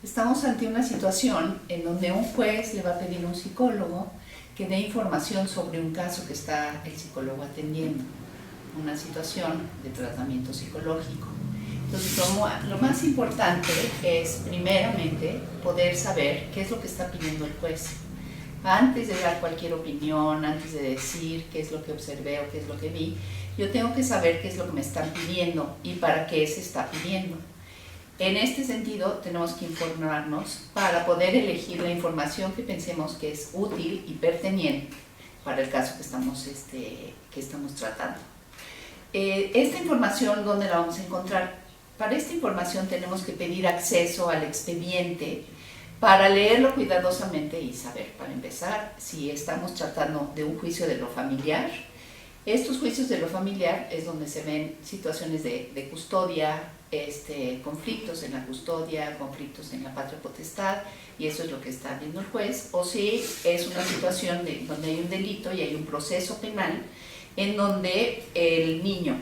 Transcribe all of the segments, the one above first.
Estamos ante una situación en donde un juez le va a pedir a un psicólogo que dé información sobre un caso que está el psicólogo atendiendo, una situación de tratamiento psicológico. Entonces, lo más importante es, primeramente, poder saber qué es lo que está pidiendo el juez. Antes de dar cualquier opinión, antes de decir qué es lo que observé o qué es lo que vi, yo tengo que saber qué es lo que me están pidiendo y para qué se está pidiendo. En este sentido, tenemos que informarnos para poder elegir la información que pensemos que es útil y pertinente para el caso que estamos tratando. Esta información, ¿dónde la vamos a encontrar? Para esta información tenemos que pedir acceso al expediente para leerlo cuidadosamente y saber, para empezar, si estamos tratando de un juicio de lo familiar. Estos juicios de lo familiar es donde se ven situaciones de custodia, conflictos en la custodia, conflictos en la patria potestad, y eso es lo que está viendo el juez. O si es una situación donde hay un delito y hay un proceso penal en donde el niño,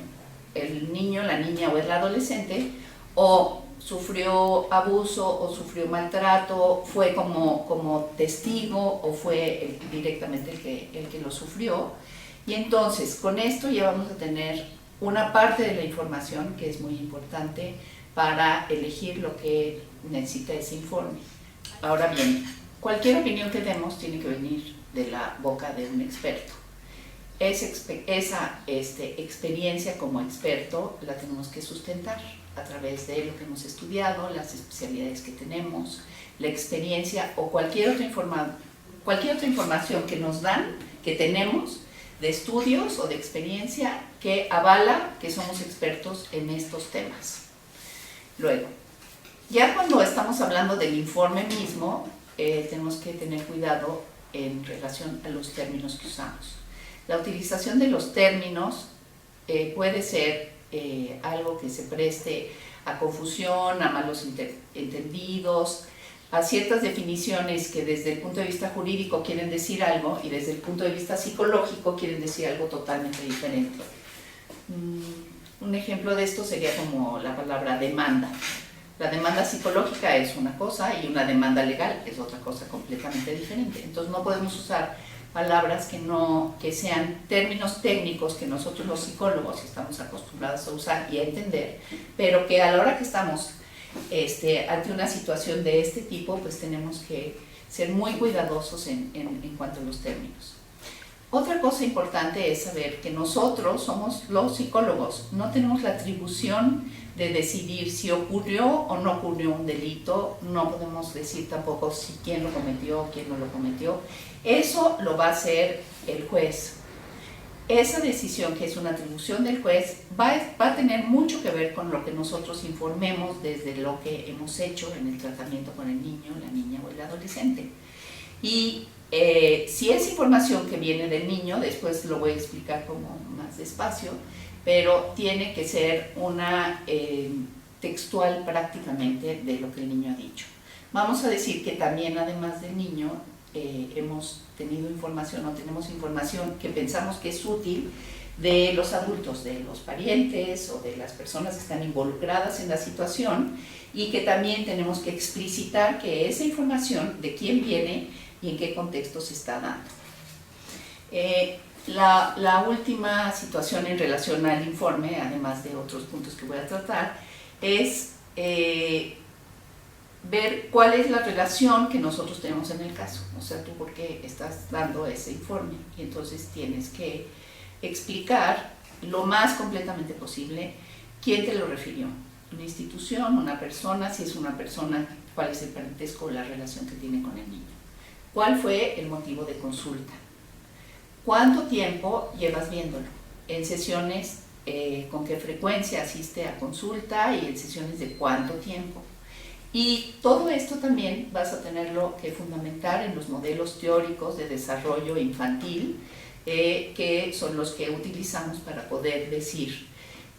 la niña o el adolescente o sufrió abuso o sufrió maltrato, fue como testigo o fue directamente el que lo sufrió. Y entonces, con esto ya vamos a tener una parte de la información que es muy importante para elegir lo que necesita ese informe. Ahora bien, cualquier opinión que demos tiene que venir de la boca de un experto. Esa experiencia como experto la tenemos que sustentar a través de lo que hemos estudiado, las especialidades que tenemos, la experiencia o cualquier otra información que nos dan, que tenemos, de estudios o de experiencia que avala que somos expertos en estos temas. Luego, ya cuando estamos hablando del informe mismo, tenemos que tener cuidado en relación a los términos que usamos. La utilización de los términos puede ser algo que se preste a confusión, a malos entendidos, a ciertas definiciones que desde el punto de vista jurídico quieren decir algo y desde el punto de vista psicológico quieren decir algo totalmente diferente. Un ejemplo de esto sería como la palabra demanda. La demanda psicológica es una cosa y una demanda legal es otra cosa completamente diferente. Entonces no podemos usar palabras que sean términos técnicos que nosotros los psicólogos estamos acostumbrados a usar y a entender, pero que a la hora que estamos ante una situación de este tipo, pues tenemos que ser muy cuidadosos en cuanto a los términos. Otra cosa importante es saber que nosotros somos los psicólogos, no tenemos la atribución de decidir si ocurrió o no ocurrió un delito, no podemos decir tampoco si quién lo cometió o quién no lo cometió. Eso lo va a hacer el juez. Esa decisión, que es una atribución del juez, va a tener mucho que ver con lo que nosotros informemos desde lo que hemos hecho en el tratamiento con el niño, la niña o el adolescente. Y si es información que viene del niño, después lo voy a explicar como más despacio, pero tiene que ser una textual prácticamente de lo que el niño ha dicho. Vamos a decir que también, además del niño, hemos tenido información o tenemos información que pensamos que es útil de los adultos, de los parientes o de las personas que están involucradas en la situación, y que también tenemos que explicitar que esa información de quién viene y en qué contexto se está dando. La última situación en relación al informe, además de otros puntos que voy a tratar, es ver cuál es la relación que nosotros tenemos en el caso. O sea, tú por qué estás dando ese informe, y entonces tienes que explicar lo más completamente posible quién te lo refirió, una institución, una persona, si es una persona, cuál es el parentesco o la relación que tiene con el niño, cuál fue el motivo de consulta, cuánto tiempo llevas viéndolo, en sesiones, con qué frecuencia asiste a consulta y en sesiones de cuánto tiempo. Y todo esto también vas a tenerlo que fundamentar en los modelos teóricos de desarrollo infantil, que son los que utilizamos para poder decir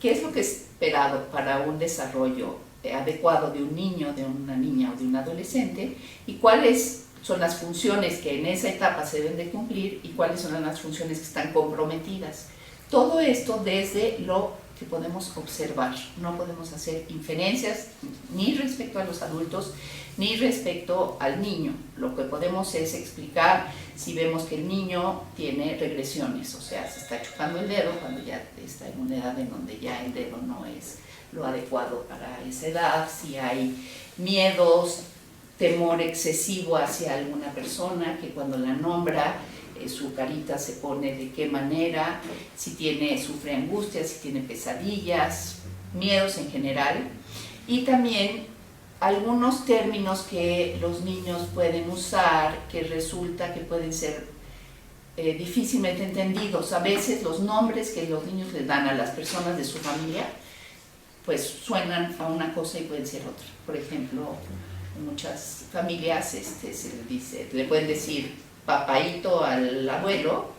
qué es lo que es esperado para un desarrollo adecuado de un niño, de una niña o de un adolescente, y cuáles son las funciones que en esa etapa se deben de cumplir y cuáles son las funciones que están comprometidas. Todo esto desde lo que podemos observar, no podemos hacer inferencias ni respecto a los adultos ni respecto al niño. Lo que podemos es explicar si vemos que el niño tiene regresiones, o sea, se está chupando el dedo cuando ya está en una edad en donde ya el dedo no es lo adecuado para esa edad, si hay miedos, temor excesivo hacia alguna persona, que cuando la nombra su carita se pone de qué manera, si sufre angustias, si tiene pesadillas, miedos en general, y también algunos términos que los niños pueden usar que resulta que pueden ser difícilmente entendidos. A veces los nombres que los niños les dan a las personas de su familia pues suenan a una cosa y pueden ser otra. Por ejemplo, en muchas familias le pueden decir papaíto al abuelo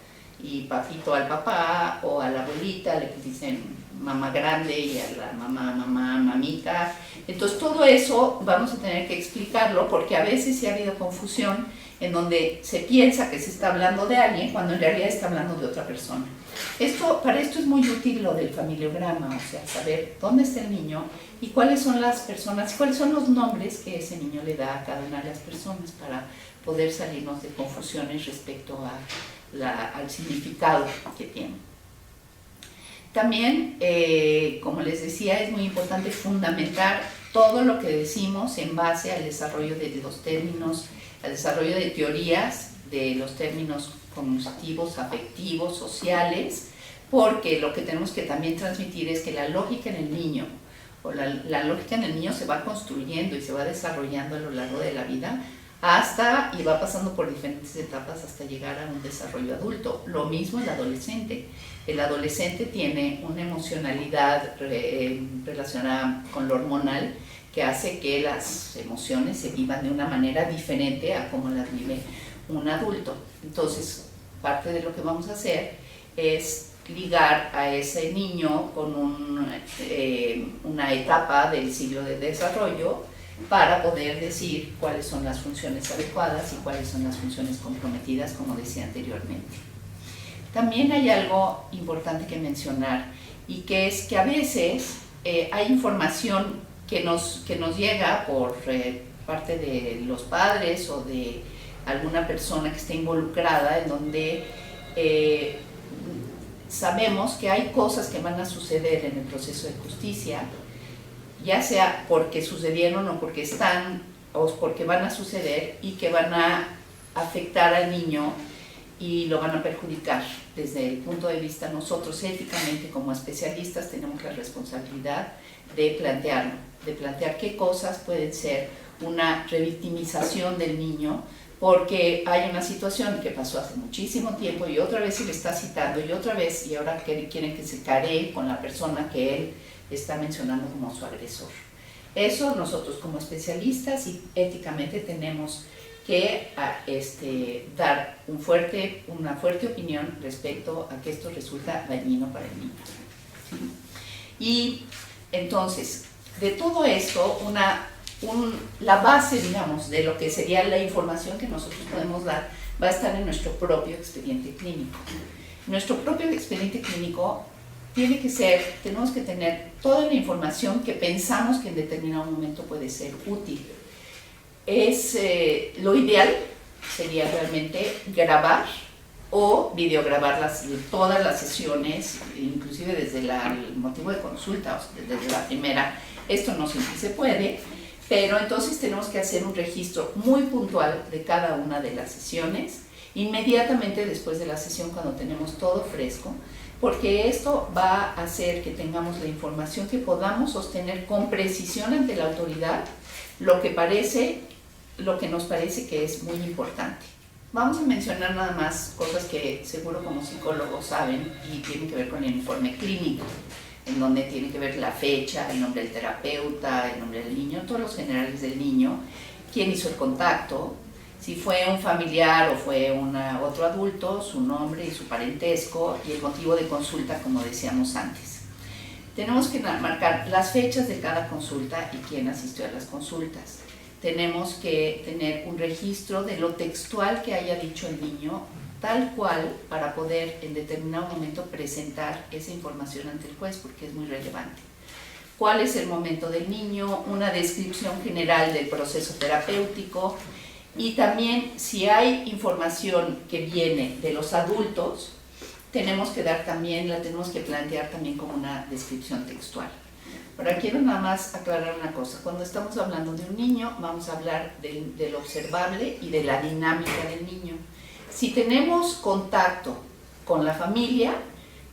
y papito al papá, o a la abuelita le dicen mamá grande y a la mamita. Entonces todo eso vamos a tener que explicarlo, porque a veces sí ha habido confusión en donde se piensa que se está hablando de alguien cuando en realidad está hablando de otra persona. Para esto es muy útil lo del familiograma, o sea, saber dónde está el niño y cuáles son las personas, cuáles son los nombres que ese niño le da a cada una de las personas, para poder salirnos de confusiones respecto al significado que tiene. También, como les decía, es muy importante fundamentar todo lo que decimos en base al desarrollo de los términos, al desarrollo de teorías de los términos cognitivos, afectivos, sociales, porque lo que tenemos que también transmitir es que la lógica en el niño, o la lógica en el niño se va construyendo y se va desarrollando a lo largo de la vida, y va pasando por diferentes etapas hasta llegar a un desarrollo adulto. Lo mismo el adolescente. El adolescente tiene una emocionalidad relacionada con lo hormonal que hace que las emociones se vivan de una manera diferente a como las vive un adulto. Entonces, parte de lo que vamos a hacer es ligar a ese niño con una etapa del ciclo de desarrollo, para poder decir cuáles son las funciones adecuadas y cuáles son las funciones comprometidas, como decía anteriormente. También hay algo importante que mencionar, y que es que a veces hay información que nos llega por parte de los padres o de alguna persona que esté involucrada, en donde sabemos que hay cosas que van a suceder en el proceso de justicia, ya sea porque sucedieron o porque van a suceder, y que van a afectar al niño y lo van a perjudicar. Desde el punto de vista, nosotros éticamente como especialistas tenemos la responsabilidad de plantear qué cosas pueden ser una revictimización del niño, porque hay una situación que pasó hace muchísimo tiempo y otra vez se le está citando y otra vez, y ahora quieren que se caree con la persona que él está mencionando como su agresor. Eso nosotros como especialistas y éticamente tenemos que dar una fuerte opinión respecto a que esto resulta dañino para el niño. ¿Sí? Y entonces, de todo esto, la base, digamos, de lo que sería la información que nosotros podemos dar va a estar en nuestro propio expediente clínico. Nuestro propio expediente clínico tenemos que tener toda la información que pensamos que en determinado momento puede ser útil. Lo ideal sería realmente grabar o videograbar todas las sesiones, inclusive desde el motivo de consulta, o desde la primera. Esto no siempre se puede, pero entonces tenemos que hacer un registro muy puntual de cada una de las sesiones, inmediatamente después de la sesión, cuando tenemos todo fresco, porque esto va a hacer que tengamos la información que podamos sostener con precisión ante la autoridad, lo que nos parece que es muy importante. Vamos a mencionar nada más cosas que seguro como psicólogos saben y tienen que ver con el informe clínico, en donde tiene que ver la fecha, el nombre del terapeuta, el nombre del niño, todos los generales del niño, quién hizo el contacto, si fue un familiar o fue otro adulto, su nombre y su parentesco, y el motivo de consulta, como decíamos antes. Tenemos que marcar las fechas de cada consulta y quién asistió a las consultas. Tenemos que tener un registro de lo textual que haya dicho el niño tal cual para poder en determinado momento presentar esa información ante el juez, porque es muy relevante. ¿Cuál es el momento del niño? Una descripción general del proceso terapéutico, y también si hay información que viene de los adultos, tenemos que plantear también como una descripción textual. Ahora quiero nada más aclarar una cosa. Cuando estamos hablando de un niño, vamos a hablar del observable y de la dinámica del niño. Si tenemos contacto con la familia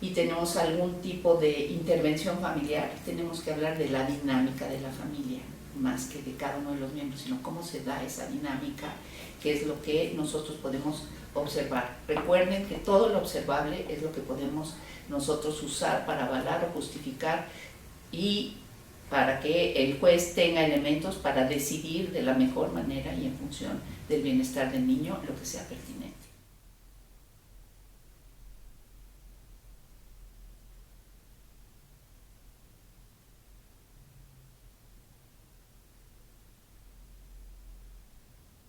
y tenemos algún tipo de intervención familiar, tenemos que hablar de la dinámica de la familia, más que de cada uno de los miembros, sino cómo se da esa dinámica, que es lo que nosotros podemos observar. Recuerden que todo lo observable es lo que podemos nosotros usar para avalar o justificar y para que el juez tenga elementos para decidir de la mejor manera y en función del bienestar del niño lo que sea pertinente.